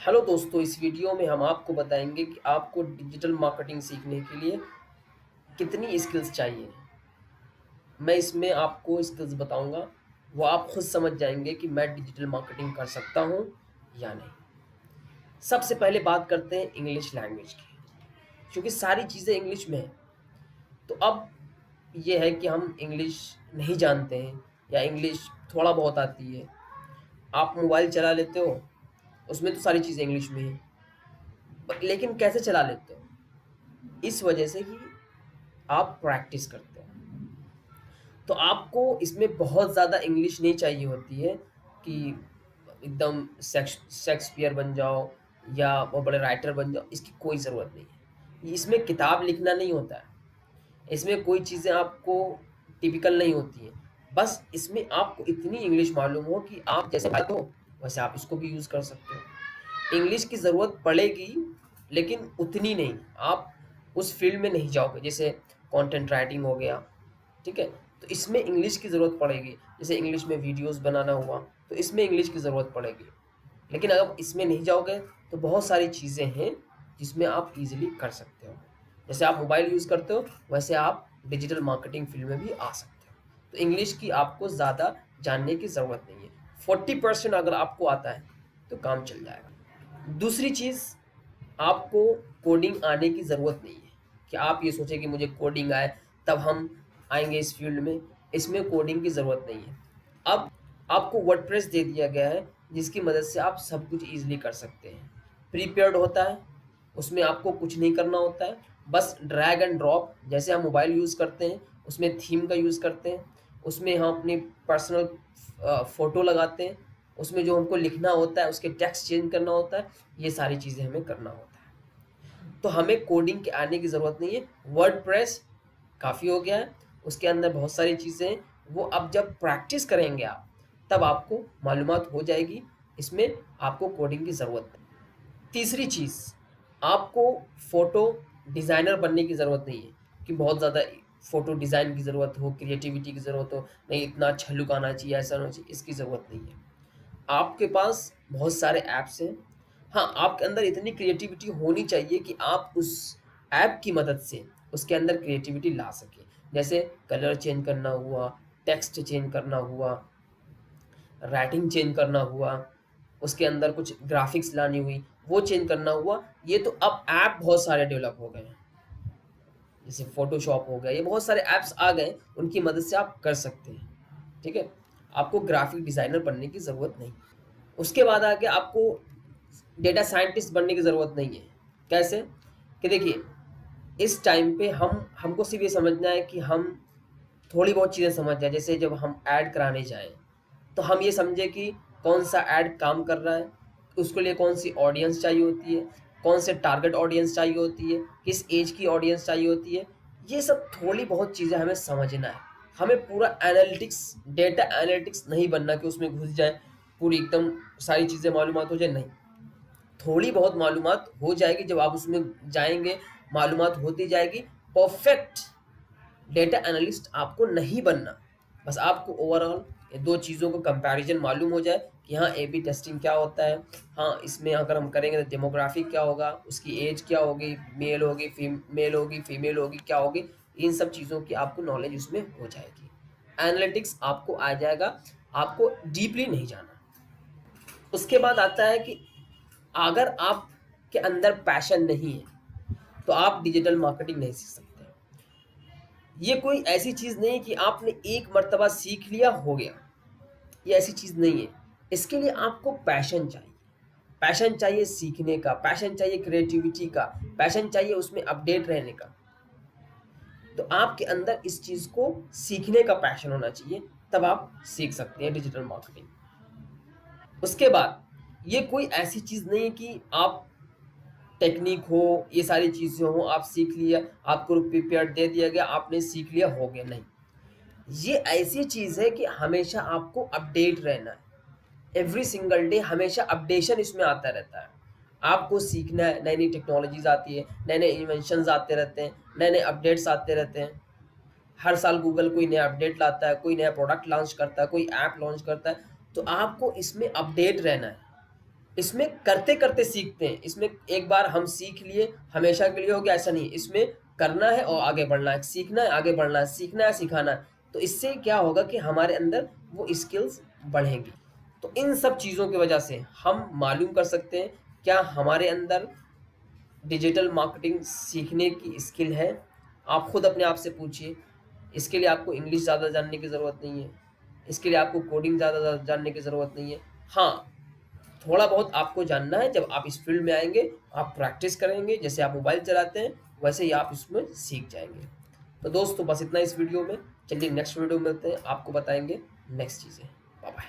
Hello दोस्तों, इस video में हम आपको बताएंगे कि आपको डिजिटल मार्केटिंग सीखने के लिए कितनी स्किल्स चाहिए। मैं इसमें आपको स्किल्स बताऊंगा, वो आप खुद समझ जाएंगे कि मैं डिजिटल मार्केटिंग कर सकता हूं या नहीं। सबसे पहले बात करते हैं इंग्लिश लैंग्वेज की, क्योंकि सारी चीज़ें इंग्लिश में हैं। तो अब ये है कि हम इंग्लिश नहीं जानते हैं या इंग्लिश थोड़ा बहुत आती है। आप मोबाइल चला लेते हो, उसमें तो सारी चीज़ें इंग्लिश में हैं, लेकिन कैसे चला लेते हो? इस वजह से कि आप प्रैक्टिस करते हो। तो आपको इसमें बहुत ज़्यादा इंग्लिश नहीं चाहिए होती है कि एकदम शेक्सपियर बन जाओ या बहुत बड़े राइटर बन जाओ, इसकी कोई ज़रूरत नहीं है। इसमें किताब लिखना नहीं होता है, इसमें कोई चीज़ें आपको टिपिकल नहीं होती हैं। बस इसमें आपको इतनी इंग्लिश मालूम हो कि आप जैसे बात हो वैसे आप इसको भी यूज़ कर सकते हो। इंग्लिश की ज़रूरत पड़ेगी, लेकिन उतनी नहीं। आप उस फील्ड में नहीं जाओगे, जैसे कंटेंट राइटिंग हो गया, ठीक है? तो इसमें इंग्लिश की ज़रूरत पड़ेगी। जैसे इंग्लिश में वीडियोज़ बनाना हुआ, तो इसमें इंग्लिश की ज़रूरत पड़ेगी। लेकिन अगर इसमें नहीं जाओगे तो बहुत सारी चीज़ें हैं जिसमें आप ईज़िली कर सकते हो। जैसे आप मोबाइल यूज़ करते हो, वैसे आप डिजिटल मार्केटिंग फील्ड में भी आ सकते हो। तो इंग्लिश की आपको ज़्यादा जानने की ज़रूरत नहीं है। 40% अगर आपको आता है, तो काम चल जाएगा। दूसरी चीज़, आपको कोडिंग आने की ज़रूरत नहीं है कि आप ये सोचें कि मुझे कोडिंग आए तब हम आएँगे इस फील्ड में। इसमें कोडिंग की ज़रूरत नहीं है। अब आपको वर्डप्रेस दे दिया गया है, जिसकी मदद से आप सब कुछ ईज़िली कर सकते हैं। प्रीपेयर्ड होता है, उसमें आपको कुछ नहीं करना होता है, बस ड्रैग एंड ड्रॉप। जैसे हम मोबाइल यूज़ करते हैं, उसमें थीम का यूज़ करते हैं, उसमें हम अपनी पर्सनल फ़ोटो लगाते हैं, उसमें जो हमको लिखना होता है, उसके टेक्स्ट चेंज करना होता है, ये सारी चीज़ें हमें करना होता है। तो हमें कोडिंग के आने की ज़रूरत नहीं है। वर्डप्रेस काफ़ी हो गया है, उसके अंदर बहुत सारी चीज़ें हैं, वो अब जब प्रैक्टिस करेंगे आप, तब आपको मालूमात हो जाएगी, इसमें आपको कोडिंग की ज़रूरत नहीं। तीसरी चीज़, आपको फ़ोटो डिज़ाइनर बनने की ज़रूरत नहीं है कि बहुत ज़्यादा फ़ोटो डिज़ाइन की ज़रूरत हो, क्रिएटिविटी की ज़रूरत हो, नहीं इतना अच्छा लुक आना चाहिए, ऐसा होना चाहिए, इसकी ज़रूरत नहीं है। आपके पास बहुत सारे ऐप्स हैं। हाँ, आपके अंदर इतनी क्रिएटिविटी होनी चाहिए कि आप उस ऐप की मदद से उसके अंदर क्रिएटिविटी ला सकें। जैसे कलर चेंज करना हुआ, टेक्स्ट चेंज करना हुआ, राइटिंग चेंज करना हुआ, उसके अंदर कुछ ग्राफ़िक्स लानी हुई, वो चेंज करना हुआ। ये तो अब ऐप बहुत सारे डेवलप हो गए हैं। जैसे फ़ोटोशॉप हो गया, ये बहुत सारे ऐप्स आ गए, उनकी मदद से आप कर सकते हैं, ठीक है? आपको ग्राफ़िक डिज़ाइनर बनने की ज़रूरत नहीं। उसके बाद आके आपको डेटा साइंटिस्ट बनने की ज़रूरत नहीं है। कैसे? कि देखिए, इस टाइम पे हमको सिर्फ़ ये समझना है कि हम थोड़ी बहुत चीज़ें समझ जाएँ। जैसे जब हम ऐड कराने जाएँ, तो हम ये समझें कि कौन-सा ऐड काम कर रहा है, उसके लिए कौन-सी ऑडियंस चाहिए होती है, कौन से टारगेट ऑडियंस चाहिए होती है, किस ऐज की ऑडियंस चाहिए होती है। ये सब थोड़ी बहुत चीज़ें हमें समझना है। हमें पूरा एनालिटिक्स, डेटा एनालिटिक्स नहीं बनना कि उसमें घुस जाएँ, पूरी एकदम सारी चीज़ें मालूमात हो जाए, नहीं। थोड़ी बहुत मालूमात हो जाएगी, जब आप उसमें जाएँगे, मालूमात होती जाएगी। परफेक्ट डेटा एनालिस्ट आपको नहीं बनना, बस आपको ओवरऑल ये 2 चीज़ों का कंपैरिज़न मालूम हो जाए कि हाँ, ए-बी टेस्टिंग क्या होता है। हाँ, इसमें अगर हम करेंगे तो डेमोग्राफिक क्या होगा, उसकी ऐज क्या होगी, मेल होगी, मेल होगी, फीमेल होगी, क्या होगी, इन सब चीज़ों की आपको नॉलेज उसमें हो जाएगी। एनालिटिक्स आपको आ जाएगा, आपको डीपली नहीं जाना। उसके बाद आता है कि अगर आपके अंदर पैशन नहीं है, तो आप डिजिटल मार्केटिंग नहीं सीख सकते। ये कोई ऐसी चीज़ नहीं है कि आपने एक मर्तबा सीख लिया, हो गया। ये ऐसी चीज़ नहीं है। इसके लिए आपको पैशन चाहिए। पैशन चाहिए सीखने का, पैशन चाहिए क्रिएटिविटी का, पैशन चाहिए उसमें अपडेट रहने का। तो आपके अंदर इस चीज़ को सीखने का पैशन होना चाहिए, तब आप सीख सकते हैं डिजिटल मार्केटिंग। उसके बाद ये कोई ऐसी चीज़ नहीं है कि आप टेक्निक हो, ये सारी चीज़ें हो, आप सीख लिया, आपको प्रिपेयर दे दिया गया, आपने सीख लिया, हो गया, नहीं। ये ऐसी चीज़ है कि हमेशा आपको अपडेट रहना है। एवरी सिंगल डे हमेशा अपडेशन इसमें आता रहता है। आपको सीखना है, नई-नई टेक्नोलॉज़ीज़ आती है, नए-नए इन्वेंशन्स आते रहते हैं, नए-नए अपडेट्स आते रहते हैं। हर साल गूगल कोई नया अपडेट लाता है, कोई नया प्रोडक्ट लॉन्च करता है, कोई ऐप लॉन्च करता है, तो आपको इसमें अपडेट रहना है। इसमें करते-करते सीखते हैं। इसमें एक बार हम सीख लिए, हमेशा के लिए हो गया ऐसा नहीं। इसमें करना है और आगे बढ़ना है, सीखना है, आगे बढ़ना है, सीखना है, सिखाना है। तो इससे क्या होगा कि हमारे अंदर वो स्किल्स बढ़ेंगी। तो इन सब चीज़ों की वजह से हम मालूम कर सकते हैं क्या हमारे अंदर डिजिटल मार्केटिंग सीखने की स्किल है। आप खुद अपने आप से पूछिए। इसके लिए आपको इंग्लिश ज़्यादा जानने की ज़रूरत नहीं है। इसके लिए आपको कोडिंग ज़्यादा जानने की ज़रूरत नहीं है। हाँ, थोड़ा बहुत आपको जानना है। जब आप इस फील्ड में आएँगे, आप प्रैक्टिस करेंगे, जैसे आप मोबाइल चलाते हैं, वैसे ही आप इसमें सीख जाएँगे। तो दोस्तों बस इतना इस वीडियो में। चलिए नेक्स्ट वीडियो में मिलते हैं, आपको बताएँगे नेक्स्ट चीज़ें। Bye bye.